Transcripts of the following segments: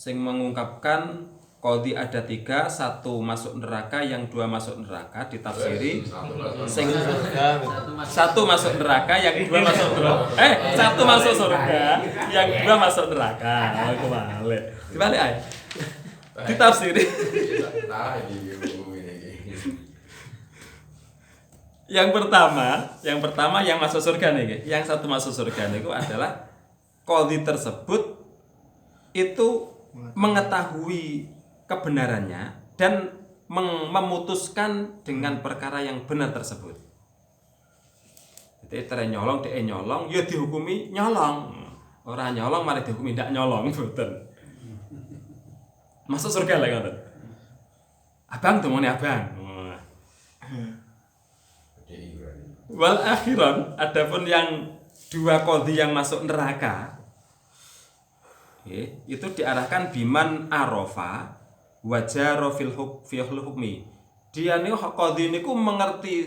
sing mengungkapkan qadhi ada 3, 1 masuk neraka, yang 2 masuk neraka ditafsiri sing 1 masuk neraka, yang 2 masuk neraka. 1 masuk surga, yang 2 masuk neraka. Aku balik. Dibalik ae. Ditafsiri. Yang pertama yang masuk surga nih, yang 1 masuk surga niku adalah qadhi tersebut itu mengetahui kebenarannya dan memutuskan dengan perkara yang benar tersebut. Jadi tere nyolong, dia nyolong, ya dihukumi nyolong. Orang nyolong malah dihukumi ndak nyolong, betul. Masuk surga lah ngoten. Abang temune abang. Wal akhiran, adapun yang 2 qadhi yang masuk neraka, itu diarahkan biman arofa wajaro fil hukmi. Dia niku qadhi niku mengerti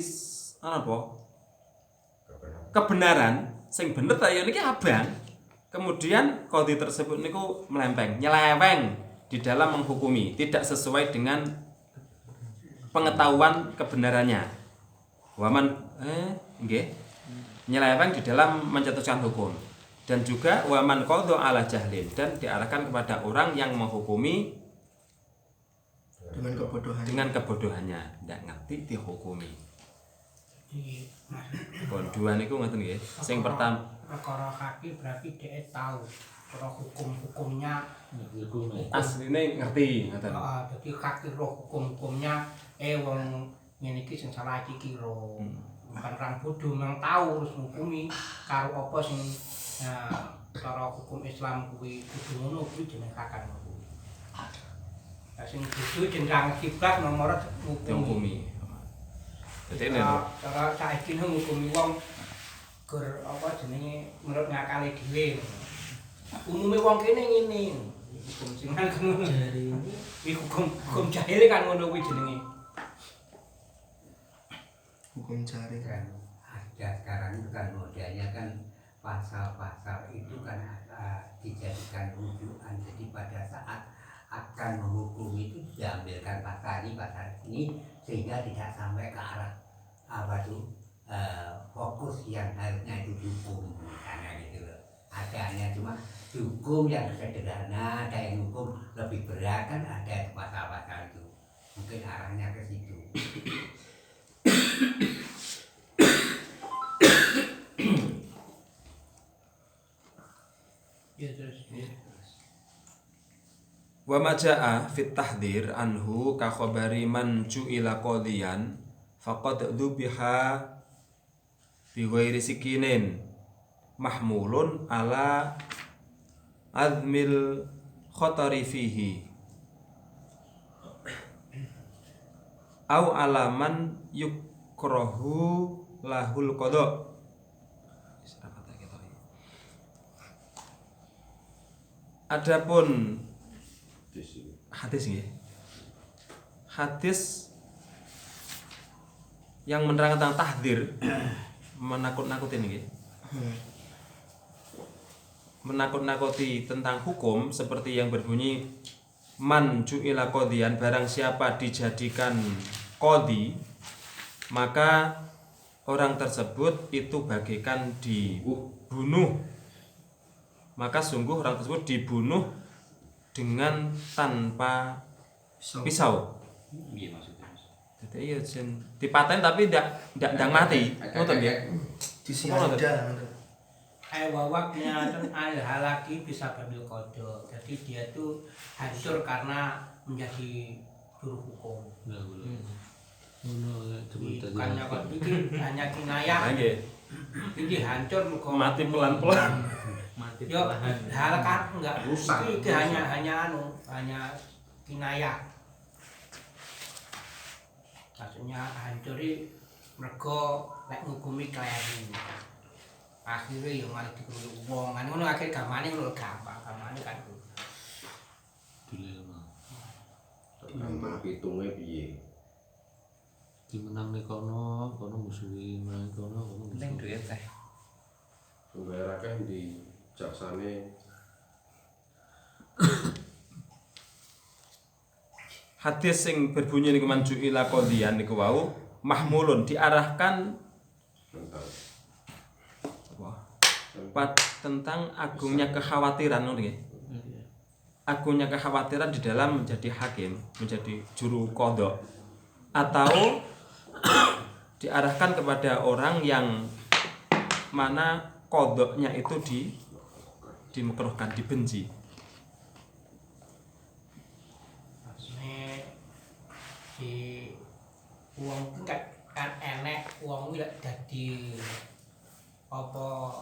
apa? Kebenaran sing bener ta ya niki abang. Kemudian qadhi tersebut niku nyeleweng di dalam menghukumi, tidak sesuai dengan pengetahuan kebenarannya. Waman nyeleweng di dalam mencetuskan hukum. Dan juga waman qadha ala jahlin, dan diarahkan kepada orang yang menghukumi dengan kebodohannya, ndak ngerti dihukumi. Kebodohan niku ngoten nggih. Sing pertama perkara kaki berarti dia tahu cara hukum-hukumnya asline ngerti ngoten. Jadi kaki roh hukum-hukumnya wong ngene iki sing salah iki kira. Bukan orang bodoh, memang tahu harus menghukumi karo apa sing cara hukum Islam kuwi kudu ngono kuwi jeneng kakan kuwi. Lah sing bodoh jeneng kiblat nomor ngukumi. Dadi cara saiki ngukumi wong gur apa jenenge menurut ngakale dhewe. Umume wong kene ngene. Hukum sing ngono. Iki hukum jahil kan ngono kuwi jenenge. Hukum jari kan ada sekarang itu kan modelnya kan pasal-pasal itu kan dijadikan rujukan, jadi pada saat akan menghukum itu diambilkan pasal ini sehingga tidak sampai ke arah fokus yang harusnya itu hukum karena gitu loh. Ada hanya cuma hukum yang sederhana, ada yang hukum lebih berat, kan ada pasal-pasal itu mungkin arahnya ke situ. Wa majaa fit tahdhir anhu ka khabari man ju'ila qadhiyan faqad dhubiha bi ghairi sikinin mahmulun ala azmil khatari fihi au alaman yukrahu lahul qada. Adapun hadis nggih. Hadis yang menerangkan tentang tahdzir, menakut-nakuti nggih. Menakut-nakuti tentang hukum seperti yang berbunyi man ju'ila qadhiyan, barang siapa dijadikan qadhi maka orang tersebut itu bagaikan dibunuh. Maka sungguh orang tersebut dibunuh dengan tanpa pisau. Iya maksudnya. Jadi iya jen dipaten tapi ndak mati. Ngoten nggih. disiada. Wawaknya al-halaki bisa babil qada. Jadi dia tuh hancur karena menjadi juru hukum. Bukannya kok ini hanya kinayah. Ini hancur Mati pelan-pelan. Mati pelan. Halakat enggak rusak. Itu hanya kinayah. Maksudnya hancuri mergo lek ngukumi kalian. Akhirnya ya malah dikeroyok wong. Ngono akhir gamane ngono gampang, gamane kan. Gampang hitungnya piye? Dimenang nih kono musuhi menang kono musuhi. Ning duit teh. Bayar akeh di jaksane hadis sing berbunyi niku manju ila qadiyan niku wau mahmulun diarahkan tentang agungnya kekhawatiran nggih. Agungnya kekhawatiran di dalam menjadi hakim, menjadi juru qadha, atau diarahkan kepada orang yang mana qadhanya itu dimekruhkan, dibenci. Di wong kan enek wong kuwi lek dadi apa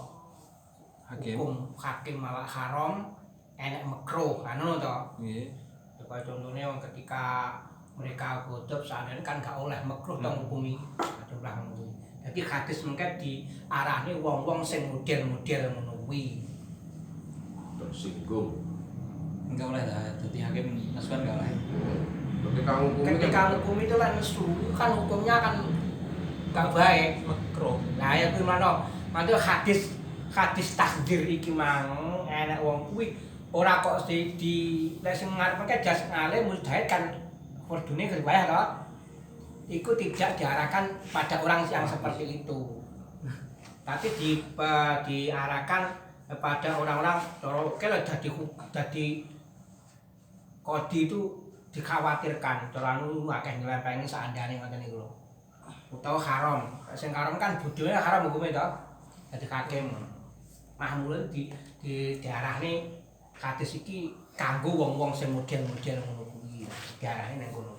hukum hakim malah haram enek makruh anu to. Nggih. Kaya contohnya wong ketika mereka godhop sakjane kan gak oleh makruh to ngukumi jumlah ngono. Dadi hadis mengke diarahne wong-wong sing model-model ngono kuwi. Tersinggung. Enggak oleh dadi hakim nasuhan enggak oleh. Ketika hukum itu kan nesu kan hukumnya kan gak baik Makruh. nah ya kuwi mano mantu hadis takdir iki mang enek wong kuwi ora kok di lek sing ngarepe jas ngalim mujtahid kan fardune riwayah to iku tidak diarahkan pada orang yang seperti itu tapi diarahkan pada orang-orang kalau jadi kodi itu dikhawatirkan cara anu akeh nyelempeni sakandane ngoten niku lho utawa haram sing haram kan bodhone haram hukume to dadi hakim mahmulun diarahne hadis iki kanggo wong-wong sing model-model ngono kuwi diarahne nang kono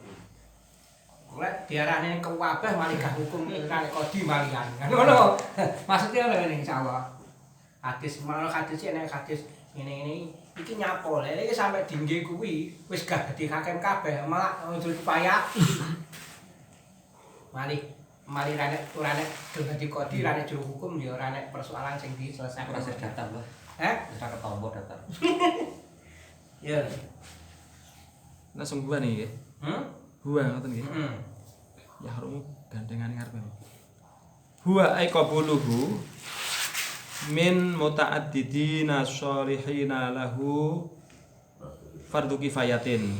kuwi lek diarahne kewabeh malah gak hukum nek kodi malian ngono maksudnya ngene insyaallah hadis malah hadis nek hadis ngene-ngene iki nyapo lek iki sampe dingge kuwi wis gak dadi hakim kabeh malah njur payah mari rane dadi kodi rane juru hukum ya ora nek persoalan sing diselesaikan Proses data lho. Kita ketombo data. Ya. Langsung buah nih nggih. Buah ngoten nggih. Ya harum gandengane ngarepe. Huwa ay qabuluhu min muta'addidina sholihina lahu fardu kifayatin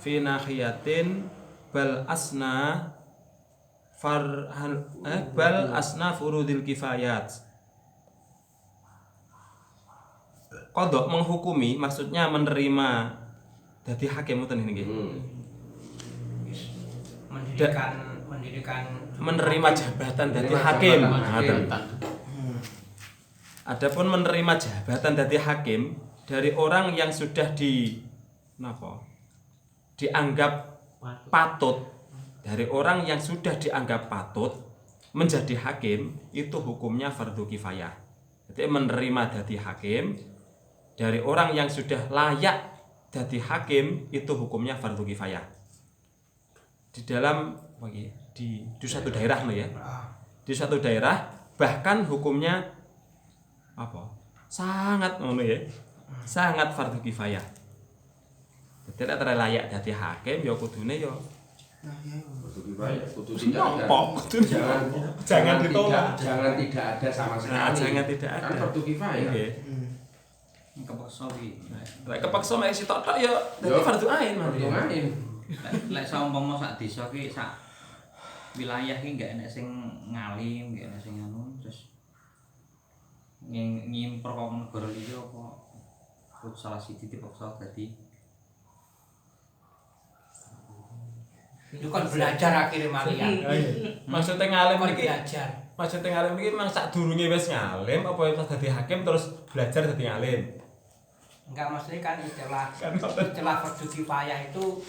fi nahiyatin bal asna furudil kifayat. Qadha menghukumi maksudnya menerima dadi hakim ngoten nggih. Mendirikan Menerima jabatan dadi hakim. Adapun menerima jabatan dadi hakim dari orang yang sudah dianggap patut, dari orang yang sudah dianggap patut menjadi hakim itu hukumnya fardu kifayah. Jadi menerima dadi hakim dari orang yang sudah layak dadi hakim itu hukumnya fardu kifayah. Di dalam di suatu daerah ya. Di suatu daerah bahkan hukumnya sangat ngono ya. Sangat fardu kifayah. Jadi nek layak dadi hakim ya kudune ya kudu tidak ada. Jangan ditolak. Jangan tidak ada sama sekali. Nah, jangan tidak ada. Kan fardu kifayah. Nggih. Kepaksa iki. Lek kepaksa mek sitok tok ya dadi fardu ain Fardu ain. Lek saumpama sak desa ki sak wilayah ki enggak enek sing ngalim, enggak enek sing anu terus ngimpor kok negara liya apa salah siji dipaksa dadi itu kan belajar akhirnya malian. Maksudnya ngalim Kan iki belajar. maksudnya ngalim iki memang sadurunge wis ngalim apa pas dadi hakim terus belajar dadi ngalim. Enggak maksudnya kan istilah fardu kifayah itu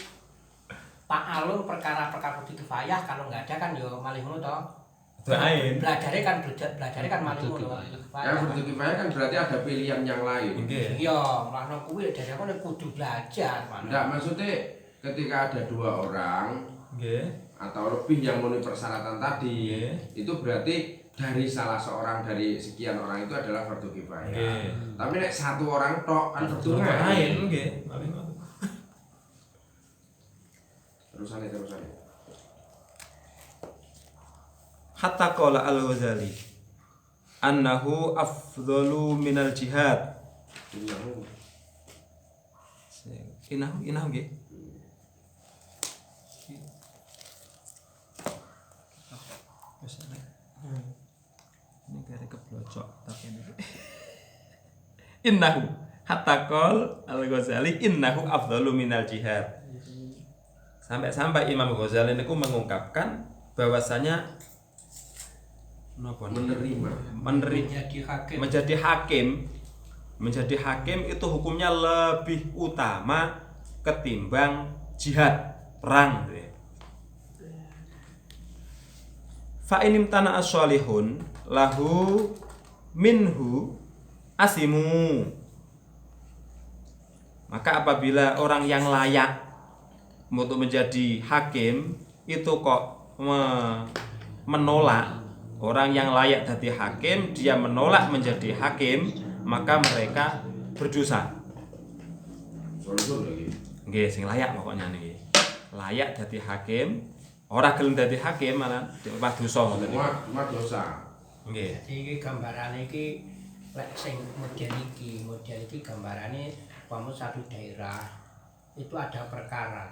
ta'alum perkara-perkara fardu kifayah kalau enggak ada kan yo malih ngono to. Ain. Belajarnya kan malih ngono. Yang fardu kifayah kan berarti ada pilihan yang lain. Nggih. Iya, makna kuwi dari aku kudu belajar, Enggak, maksudnya ketika ada 2 orang Nggih. atau lebih yang memenuhi persyaratan tadi, Nggih. itu berarti dari salah seorang dari sekian orang itu adalah fardu kifayah. Nggih. Tapi nek 1 orang tok kan fardu Ain ain. nggih. Malih ngoten. Terusane. Hatta qala Al-Ghazali annahu afdalu minal jihad. Inahu nggih. Ini kare keblocok tapi ini. Innahu hatta qol Al-Ghazali innahu afdalu minal jihad. Sampai Imam Ghazali niku mengungkapkan bahwasanya menjadi hakim itu hukumnya lebih utama ketimbang jihad perang. Fa inim tanah as-sholihun lahu minhu asimu. Maka apabila orang yang layak untuk menjadi hakim itu kok menolak, orang yang layak jadi hakim dia menolak menjadi hakim, maka mereka berdosa. Nggih, sing layak pokoknya niki. Layak jadi hakim, ora gelem dadi hakim malah diupah dosa ngoten niku. Cuma dosa. Nggih. Jadi iki gambarane iki lek sing model iki gambarane umpama satu daerah itu ada perkara.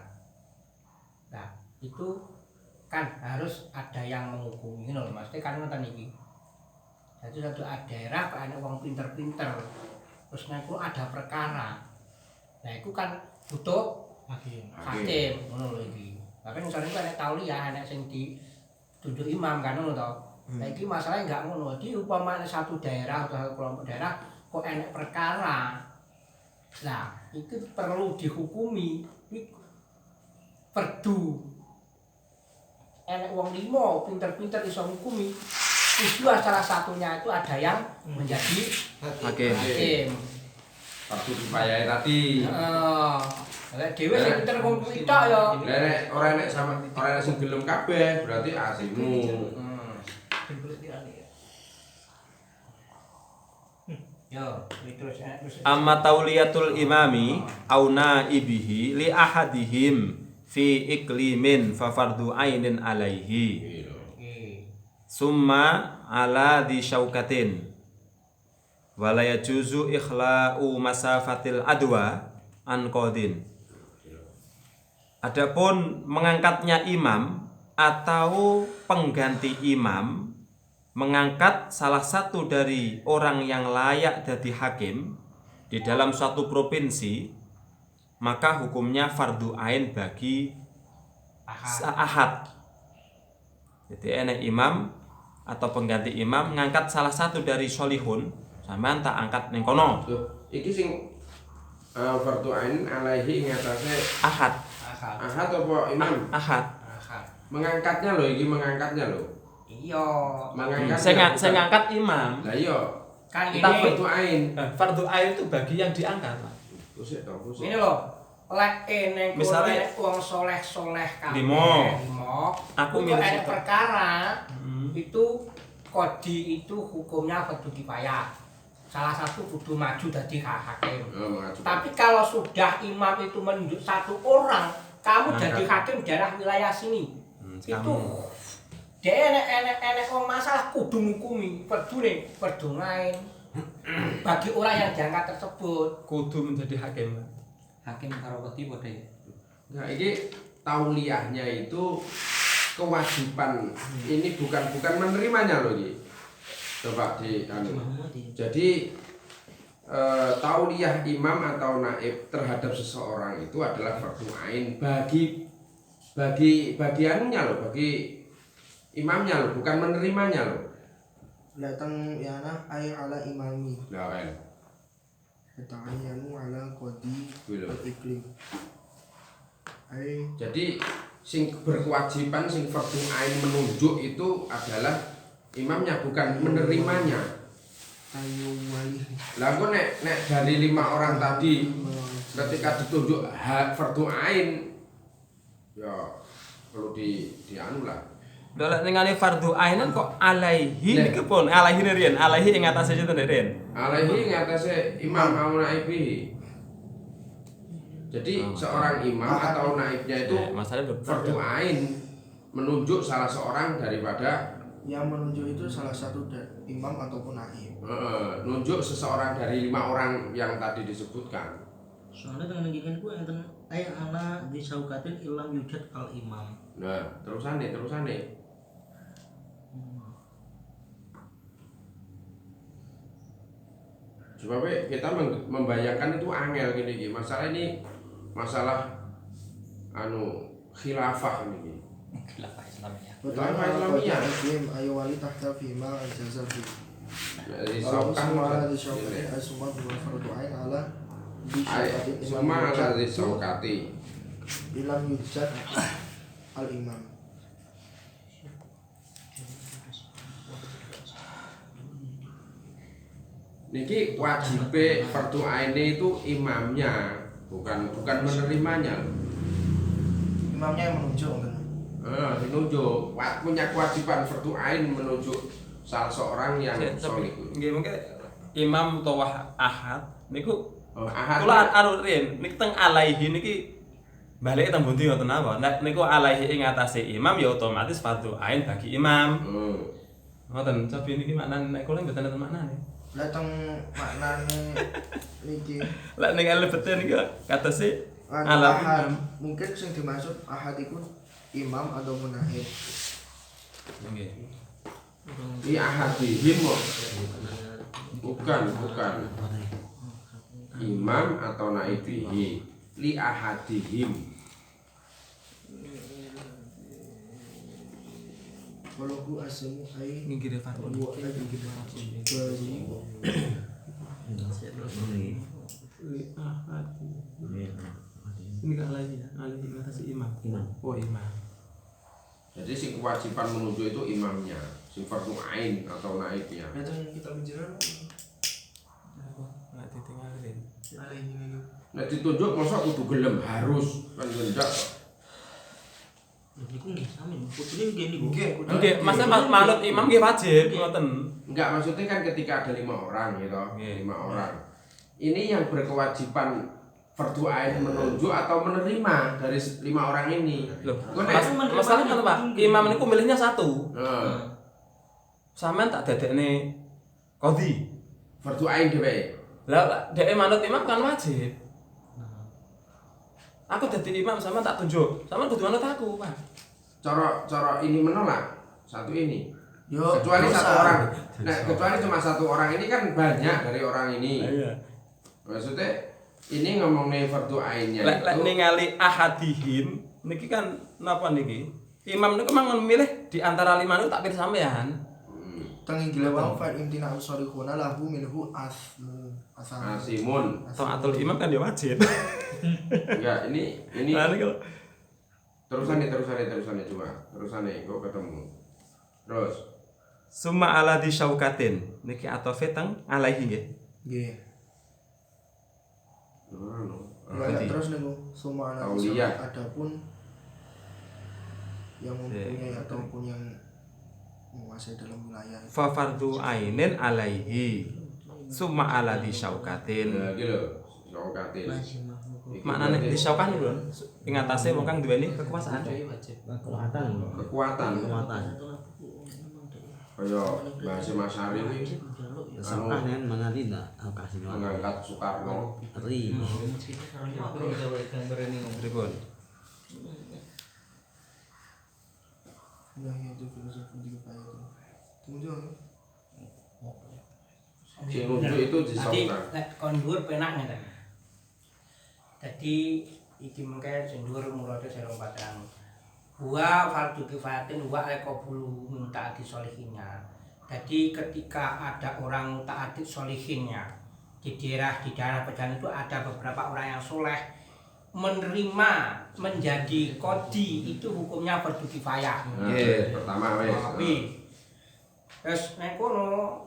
Nah, itu kan harus ada yang menghukumi ngono lho Mas. Kan ngoten iki. Jadi satu daerah kok ana wong pinter-pinter. Terus nek ada perkara. Nah, itu kan butuh hakim ngono lho iki. Tapi misalnya itu ada tauliyah, ada yang ditunjuk imam kan ngono to. Nah iki masalahnya enggak ngono. Di umpamane satu daerah atau satu kelompok daerah kok enek perkara. Nah, itu perlu dihukumi. Perdu. Enek wong limo pinter-pinter iso ngukumi. Tujuan salah satunya itu ada yang menjadi hakim. Perdu supaya tadi. Lek dhewe sing pinter wong tok ya. Lek ora enek sama ora enek sing gelem kabeh berarti asimu. Yo, terus Amma tauliyatul imami au naibihi li ahadihim fi iklimin fa fardu ainin alaihi. Summa ala di syaukatin wala yajuzu ikhla'u masafatil adwa an qadin. Adapun mengangkatnya imam atau pengganti imam mengangkat salah satu dari orang yang layak jadi hakim di dalam suatu provinsi, maka hukumnya fardu ain bagi ahad. Jadi enek imam atau pengganti imam ngangkat salah satu dari sholihun, sampean tak angkat ning kono. Iki sing fardu ain alaihi ngatasé Ahad. Ahad apa imam? Ahad. Mengangkatnya loh, iki mengangkatnya loh. Iya. Mengangkatnya. Saya ngangkat imam. Lah iya. Kan Kita ini fardu ain. Fardu ain itu bagi yang diangkat. Pusik to, pusik. ini loh. Lek ning Misalnya wong soleh-soleh kabeh. limo. Aku milih ada situ. perkara itu kodi itu hukumnya fardu kifayah. Salah satu kudu maju dadi hakim. Maju. Tapi kalau sudah imam itu menunjuk satu orang, kamu jadi hakim daerah wilayah sini. Itu dia enek wong masalah kudu ngukumi, fardu ain. Bagi orang yang diangkat tersebut Kudu menjadi hakim. Hakim karo wedi padha ya. Nah, ini tauliyahnya itu kewajiban. Ini bukan menerimanya loh ini. Coba di Jadi tauliyah imam atau naib terhadap seseorang itu adalah fardu ain bagi anunya loh, bagi imamnya loh, bukan menerimanya loh. Datang ya nah ay ala imami. Nah, kan. Ta'ayyanu ala qadi al-iklim. Jadi sing berkewajiban sing fardu ain menunjuk itu adalah imamnya, bukan menerimanya. Ayu wali. Lah kok nek dari 5 orang tadi ketika ditunjuk fardu ain ya perlu dianu lah. Dolek ningali fardu ainan kok alaihi niku pun alaihi riyen, alaihi ing atase sinten riyen? Alaihi ngatasé imam au naibi. Jadi seorang imam atau naibnya itu fardu ain menunjuk salah seorang daripada yang menunjuk itu salah satu imam ataupun naib. Nunjuk seseorang dari 5 orang yang tadi disebutkan. Soalnya dengan ngiringin gue yang ay ala disaukatin ilam yujad al imam. Nah, terusane. Sebab kita membayangkan itu angel gini. Masalah ini masalah khilafah ini. Khilafah Islamiyah. Khilafah Islamiyah. Ayo wali tahta fima al-jazal fi. Jadi Kalau sokah semua ala disyaukatin ay summa dua fardu ain ala semua ala disyaukatin ilam yujad al imam. Niki wajibe fardu aine itu imamnya, bukan menerimanya. Imamnya yang menunjuk kan. Menunjuk, punya kewajiban fardu ain menunjuk salah seorang yang soleh. Nggih mengke imam utawa ahad niku Ahad. kula anu rin niki teng alaihi niki balik teng pundi ngoten napa. Nek niku alaihi ing atase imam ya otomatis fardu ain bagi imam. Ngoten, cobi niki maknane nek kula mboten ngerti maknane. Lah teng maknane niki Lah ning lebete niki katase ahad. alam. Mungkin sing dimaksud ahad iku imam atau munahid. Nggih. Li ahadihim bukan imam atau naibihi li ahadihim. Walahu asmu ay Nggih fardu. Ini kan alaihi ing atase imam. Oh imam. Jadi si kewajiban menunjuk itu imamnya, si fardu ain atau naibnya. Datang kita bicara Nggak ditinggalin. alaihi niku. Nah ditunjuk masa kudu gelem harus kan gendak. Niku nggih sami, kudune nggih niku. Nggih, masa manut imam nggih wajib ngoten. Enggak, maksudnya kan ketika ada 5 orang gitu, 5 orang. Ini yang berkewajiban fardu ain menunjuk atau menerima dari 5 orang ini. Loh, Kok masalah kan Pak, imam niku milihnya satu. Nah, Sampeyan tak dadekne qadhi. fardu ain dhewe. Lah dhek manut imam kan wajib. Aku dadi imam sama tak tunjuk. Sama kudu manut aku, Pak. Cara ini menolak satu ini. Yo, Kecuali dosa. satu orang. Nah, kecuali cuma satu orang ini kan banyak dari orang ini. Iya. Maksudnya ini ngomongnya fardu ainnya Lek itu ningali ahadihim niki kan napa niki? Imam niku memang memilih di antara 5 niku tak pilih sampean. Tangi gila wau fa intina usarikuna lahu minhu asmu asam. asimun. Taatul imam kan dia wajib. Enggak, ini Nah niku terusannya cuma. Terusannya kok ketemu. Terus summa ala di syaukatin niki atau fetang alaihi nggih. Nggih. Jadi, Terus niku semua anak Aulia. adapun yang mempunyai ataupun yang menguasai dalam wilayah itu. Fa fardu ainin alaihi summa ala di syaukatin. nah, gitu syaukatin. Maknane di syaukan niku lho. Ing atase wong kang duweni kekuasaan. Kekuatan. Kaya bahasa Mas Ari iki mengangkat Soekarno. Pripun? Nah, itu filosofi di kepala itu. Tunjuk. Si nunjuk itu Tadi disaukan. nek kon dhuwur penak ngeten. Dadi iki mengke sing dhuwur murade sareng patrang. Wa fardu kifayatin wa aqbulu taati sholihinnya. Jadi ketika ada orang taati sholihinnya di daerah pedang itu ada beberapa orang yang soleh menerima menjadi qadhi itu hukumnya fardu kifayah. Nggih, pertama wis. Tapi terus nek kono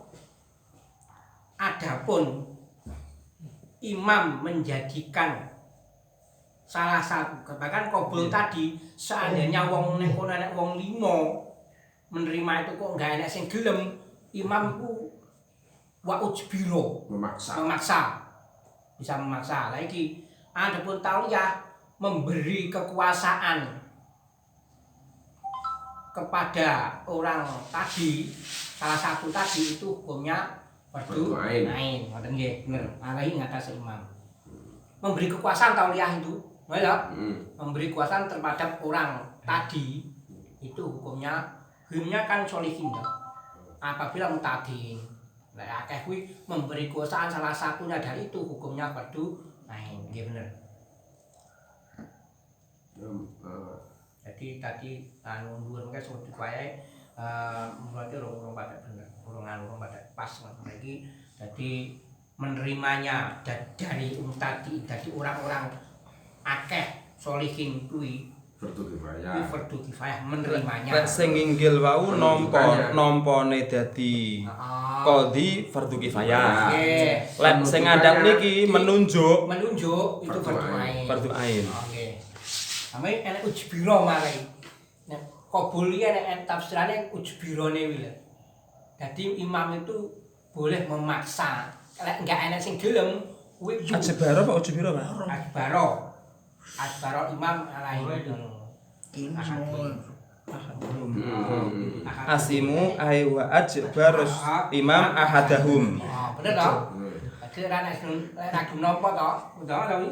adapun imam menjadikan salah satu bahkan qabul tadi seandainya wong nek kono nek wong 5 menerima itu kok enggak enak sing gelem imam ku wa ujbiro memaksa bisa memaksa. Lah iki adapun tauliyah memberi kekuasaan kepada orang tadi salah satu tadi itu hukumnya fardu ain ngoten nggih bener alaihi ngatas imam memberi kekuasaan tauliyah itu ya, memberi kuasa terhadap orang tadi itu hukumnya kan sholihin ya. Apabila mutadin, nah akeh kuwi memberi kuasaan salah satunya dari itu hukumnya fardu ain, nggih bener. Jadi tadi anu dhuwur mengke sing dikuwayahi berarti urung pada bener, urung pada pas lagi. Jadi menerimanya dari tadi dari orang-orang akeh sholihin kuwi fardu kifayah menerimanya. Lek sing inggil wau nampane dadi qadhi fardu kifayah. Nggih. Lek sing ngandhap niki menunjuk itu fardu ain. fardu ain. Nggih. Ame enek ujbiro mare. Nek qabul iki enek tafsirane ujbirone kuwi lho. Dadi imam itu boleh memaksa. Lek enggak enek sing gelem kuwi Ajbaro apa ujbiro, Pak? Asbaro imam alaihi Asimu ay wa ajbarus imam ahadahum. Bener toh? Jadi ra napa toh? Udah ta wi?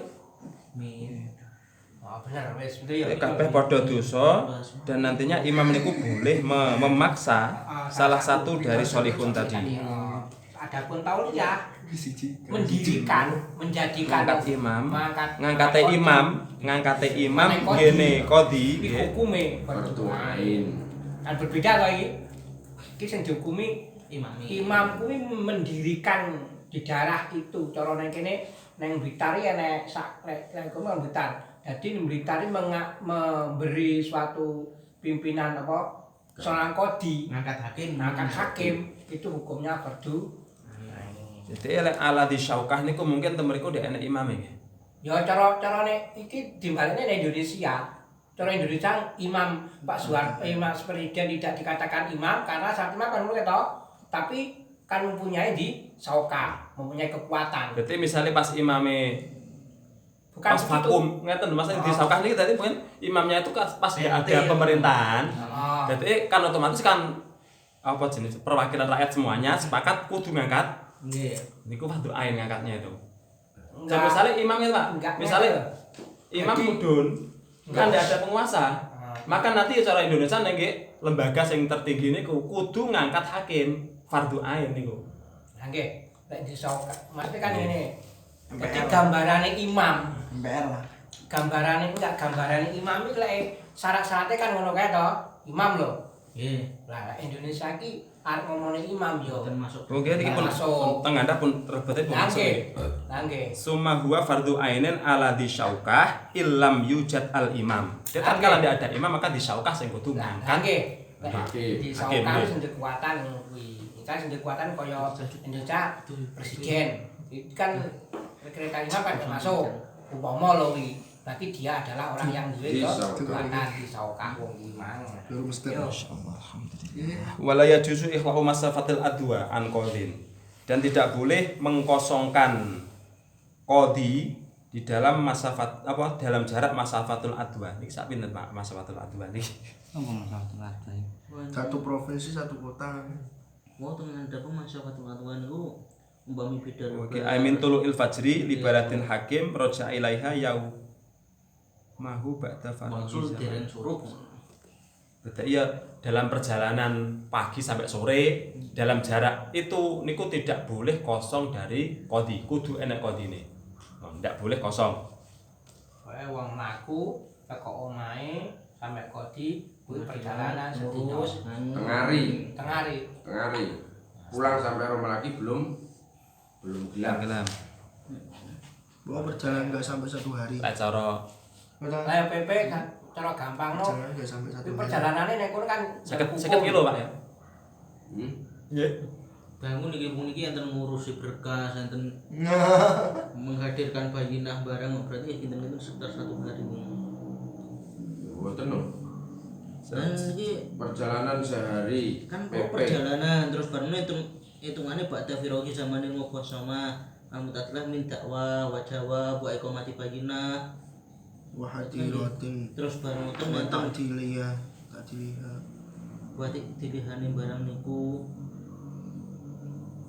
Bener wis Kabeh padha dosa dan nantinya imam niku boleh memaksa salah satu dari sholihun tadi. Adapun tauliyah menjadikan ngangkate imam ngene qadhi nggih hukume fardu ain. Kan berbeda to iki. Iki sing dihukumi imam kuwi mendirikan di daerah itu. Cara nang kene nang Blitar enek sak nang kono Blitar. Jadi Blitar memberi suatu pimpinan apa seorang qadhi ngangkat hakim itu hukumnya fardu. Jadi lek ala di syaukah niku mungkin temeriku dhek enek imame nggih. Ya carane iki dimbalane nang Indonesia. Cara Indonesia imam Pak Soeharto, imam presiden tidak dikatakan imam karena saat imam kan mulai toh, tapi kan mempunyai di syaukah, mempunyai kekuatan. Berarti misalnya pas imame Bukan pas vakum ngeten maksudnya di syaukah niki tadi mungkin imamnya itu pas ada pemerintahan. Jadi kan otomatis kan apa jenis perwakilan rakyat semuanya sepakat kudu ngangkat. Nggih. Niku fardu ain ngangkatnya itu. Enggak. Misalnya imamnya Pak, misalnya imam mudun kan tidak ada penguasa. Maka nanti cara Indonesia nggih lembaga sing tertinggi niku kudu ngangkat hakim fardu ain niku. Nggih, lek disaukat. Maksudnya kan ngene. Jadi gambarane imam, MPR lah. gambarane imam iki lek syarat-syaratnya kan ngono kae to, imam lho. Nggih. Lah Indonesia iki arep ngomongin imam yo termasuk Mungkin iki pun tenganda pun rebete pun masuk. Nggih. Summa huwa fardu ainin ala di syaukah illam yujad al imam. Jadi kalau tidak ada imam maka di syaukah sing kudu ngangkat. Nggih. Hakim. Di syaukah sing kekuatan kuwi. Kita sing kekuatan kaya Indonesia presiden. Itu kan kereta imam kan termasuk umpama lho kuwi. Berarti dia adalah orang yang duwe kekuatan di syaukah wong imam. Baru mesti Wala yajuzu ikhla'u masafatil adwa an qadhin. Dan tidak boleh mengkosongkan qadhi di dalam masafat apa dalam jarak masafatul adwa. Niki sak pinten Pak masafatul adwa niki? Apa masafatul adwa? satu provinsi satu kota. mau dengan dapat masyarakat aturan itu umpami beda. Oke, aimin tulu'il fajri li baladin hakim roja ilaiha yau mahu ba'da Maksud dereng surup. Berarti ya dalam perjalanan pagi sampai sore dalam jarak itu niku tidak boleh kosong dari qadhi, kudu enek qadhine. Oh, tidak boleh kosong. Kayak wong mlaku teko omahe sampai qadhi kuwi perjalanan sedina tengari. Pulang sampai rumah lagi belum gelap. Bahwa perjalanan nggak sampai 1 hari. Lah cara Lah PP kan cara gampang no. Perjalanan nggak sampai 1 hari. Perjalanannya nek kono kan 50 kilo Pak ya. Nggih. Bangun iki puniki enten ngurusi berkas, enten menghadirkan bayinah barang berarti kinten-kinten sekitar 1 hari. Mboten no. Iki Perjalanan sehari. kan PP. perjalanan terus baru hitungannya ba'da firogi zamanin muqassama al-mutatlah min dakwah wa jawab wa iqamati bayinah Wahadiratin. terus barang itu Tak nentang dilihat. Tak dilihat. buat dilihanin barang niku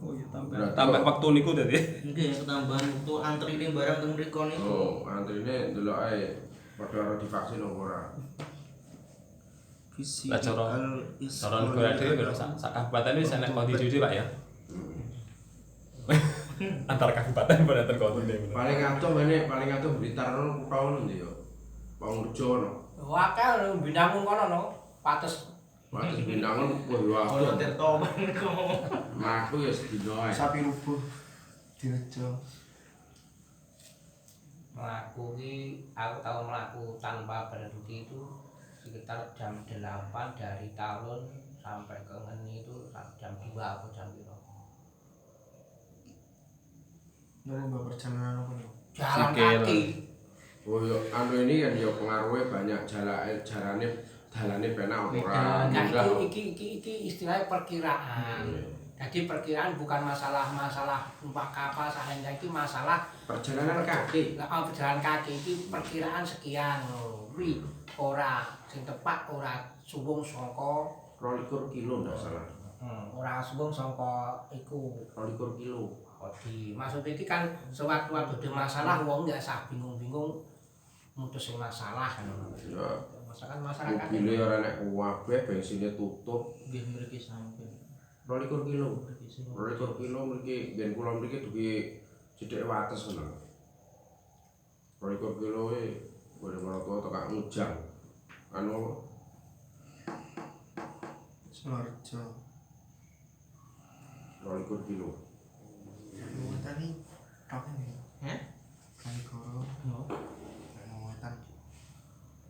Oh iya Berarti tambah kok- waktu niku dadi. Nggih ketambahan waktu antrine barang teng mriku niku. Oh, antrine ndelok ae padha ora divaksin apa ora. Lah cara negara dhewe sak kabupaten wis enek kodi dhewe Pak ya. Antar kabupaten pada terkontol dhewe. Paling atuh Blitar ono kutha ndi yo. Pangurjo ono. Wakil binangun kono no, pates. Wates binangun kuwi Ono wae. Tirto niku. Mlaku ya sedina ae. Sapi rubuh direjo. Melaku aku tahu melaku tanpa berhenti itu sekitar jam 8 dari Talun sampai ke Ngeni itu jam 2 atau jam berapa? Nang mbak perjalanan apa nih? Jalan Sikil. kaki. Oh yo anu ini kan yo pengaruhnya banyak jarane dalane penak apa ora. Nah, Mudah. iki istilahnya perkiraan. Jadi perkiraan bukan masalah numpak kapal sahenga itu masalah Perjalanan kaki. perjalanan kaki iki perkiraan sekian lho. Kuwi ora sing tepat ora suwung saka 22 kilo ndak salah. ora suwung saka iku 22 kilo. kodi. Maksud iki kan sewaktu-waktu ada masalah wong nggak usah bingung-bingung mutusin masalah kan. Ya, Masalah kan mobilnya ora nek kabeh bensinnya tutup. Nggih mriki sampun. 22 kilo. Mriki sing 22 kilo mriki ben kula mriki duwe cedhek wates ngono. 22 kilo boleh meroto tekan Ujang. Anu Sidoarjo. 22 kilo. Wetan iki tok ini. Hah? Kanigoro. No. Wetan.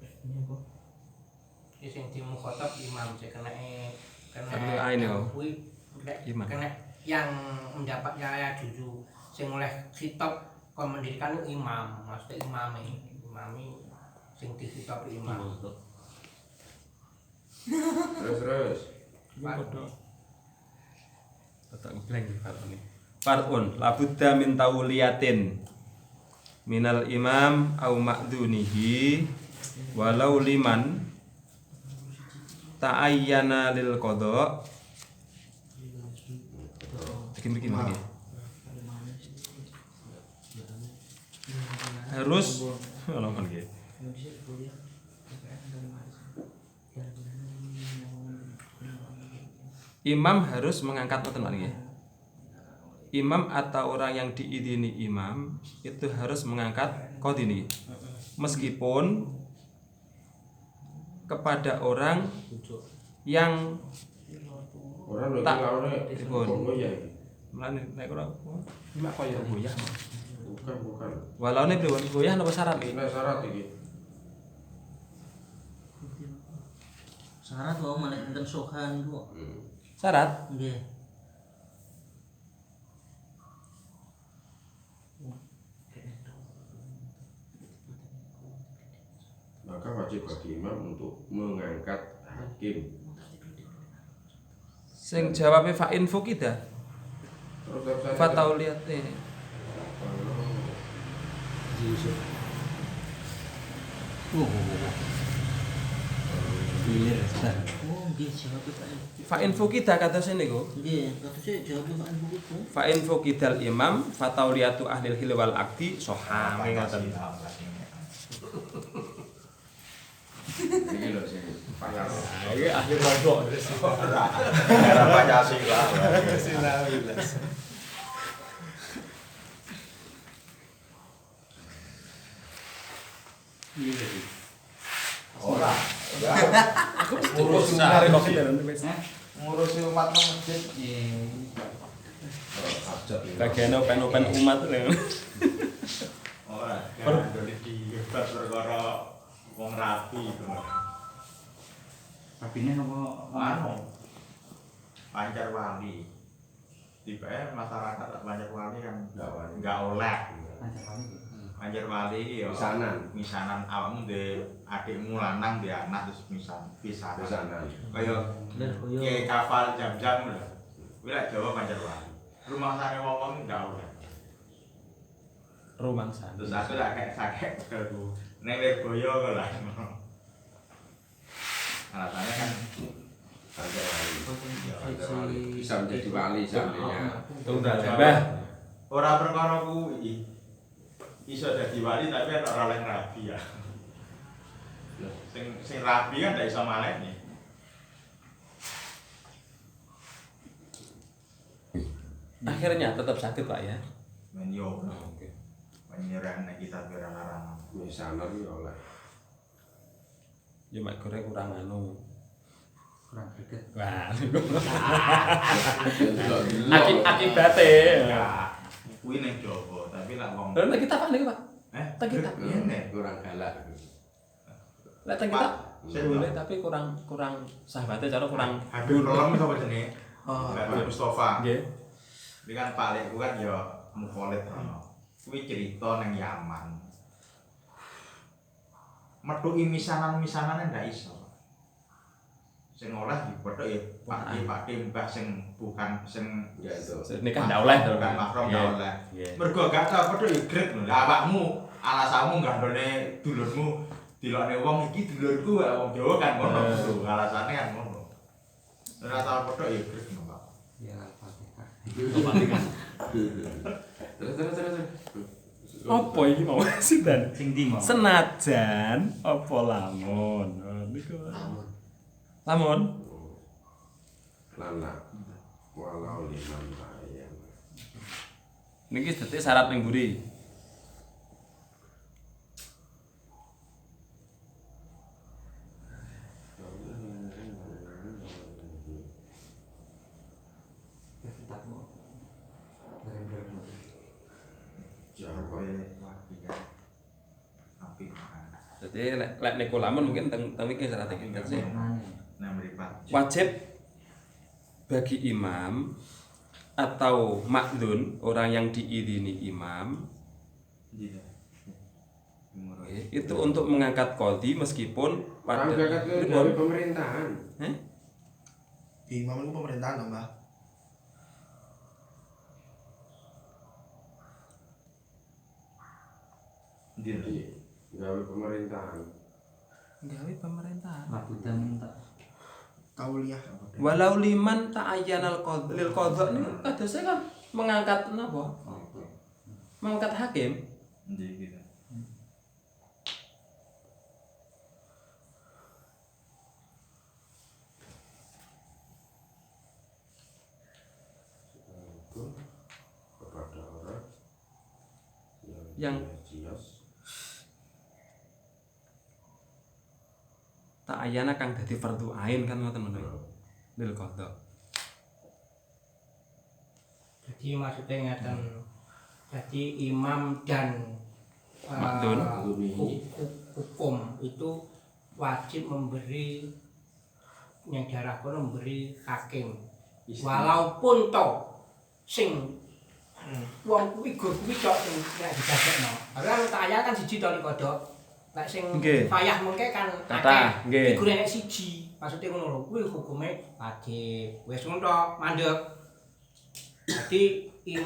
Ini kok. iki sing dimukhotab imam sing kena Fardu ain ya. kuwi Imam. kena yang mendapat yaya juju sing oleh khitab kon mendirikan itu imam, maksudnya imami sing dikhitab imam. Terus. Tetap blank Farun. Farun labudda min tauliyatin minal imam au ma'dunihi walau liman ta'ayyana lil qada. Bikin lagi. Harus ngomong lagi. Imam harus mengangkat noten lagi. Imam atau orang yang diidini imam itu harus mengangkat qadhi niki. Meskipun kepada orang yang Orang lagi Tak. lawane Pripun? Bongo ya iki. melane nek ora mak kaya goyah. Bukan. Walaune pripun goyah napa syarat iki? Ini syarat iki. Syarat wae malah enten sohan niku. Syarat. Nggih. Maka wajib bagi imam untuk mengangkat hakim. Sing jawabe fa info kita. Terus website Fatauliyate. Oh, nggih jawab Pak. Fa info kita kata sini niku. Nggih, katuse jawab Pak begitu. Fa info kidal imam fatauliyatu ahlil hil wal akdi soham ngoten. iki lho sing payah. Oke, akhir pondok. Era Pancasila. Ora. Ngurusi hari kopi dan Ngurusi umat nang masjid. bagian open umat lho. Ora. Perlu dihebat perkara wong rapi itu. Rabine apa Anu. Pancar wali. Tiba masyarakat Pancar wali kan enggak oleh. Pancar wali iki ya misanan awakmu ndek adikmu lanang ndek anak terus pisanan. Kaya Kiai kapal jam-jam lho. Kuwi lek Jawa Pancar wali. Rumah sare wong enggak oleh. Rumangsa. Terus aku lek sakit aku ning Lirboyo kok lah. Alasannya kan Pancar wali. Bisa menjadi wali seandainya. Tunggal Mbah. Ora perkara kuwi. Iso dadi wali tapi ana ora oleh rabi ya. Sing rabi kan ndak iso maleni. Akhirnya tetap sakit Pak ya. Men yo. Oke. Penyiran nek kita larang. Misaner ya oleh. Ya mak goreng kurang anu. kurang greget. Wah. Aki Akibate. Ya. Kuwi ning Jawa, tapi lek wong Lha kita Pak niku Pak. tak kita. Ngene. kurang galak. Lha kita Sing boleh tapi kurang sahabatnya cara kurang Habib Rolam sapa jenenge? Oh, Habib Mustofa. nggih. Iki kan Pak Lek ku kan ya mukholid ono. Kuwi cerita ning Yaman. Methuki misanan-misanane ndak iso. Sing oleh dipethuk ya Pak Mbah sing bukan sing Ya itu. Nikah ndak oleh to. Bukan mahram ndak oleh. Nggih. Mergo gak tau pethuk ya grek lho. Lah awakmu alasanmu gandone dulurmu dilokne wong iki dulurku wong Jawa kan ngono lho. Alasane kan ngono. Ora tau pethuk ya grek lho, Pak. Ya Al-Fatihah. Terus. Apa iki mau sinten? Sing ndi mau? Senajan apa lamun? Niku. Lamun. Lana. Walau liman ayam. Niki dadi syarat ning mburi. Jadi lek niku lamun mungkin teng iki syarat iki sih. Nah mripat. Wajib bagi imam atau makdun orang yang diirini imam itu untuk mengangkat qadhi meskipun pada dari pemerintahan. Imam itu pemerintahan loh, Mbah. Gawe pemerintahan. gawe pemerintahan. Mabudah minta. Kauliah. Walau liman ta'ayyanal lil qadha niku kadose kan mengangkat napa? Mengangkat hakim. Nggih gitu. Kepada orang Yang ta'ayyana kang dadi fardhu ain kan ngoten menawa. Lil qadha. Jadi maksudnya ngeten. Jadi imam dan Makdun. hukum itu wajib memberi yang darah kono memberi hakim. Walaupun to sing wong kuwi gur kuwi tok sing nek didadekno. Karena ta'ayyana kan siji to kodok. Nek sing Nggih. payah mengke kan Kathah, nggih. figur nek siji. Maksudnya ngono lho, kuwi hukume wajib. Wis ngono tok, mandeg. Jadi imam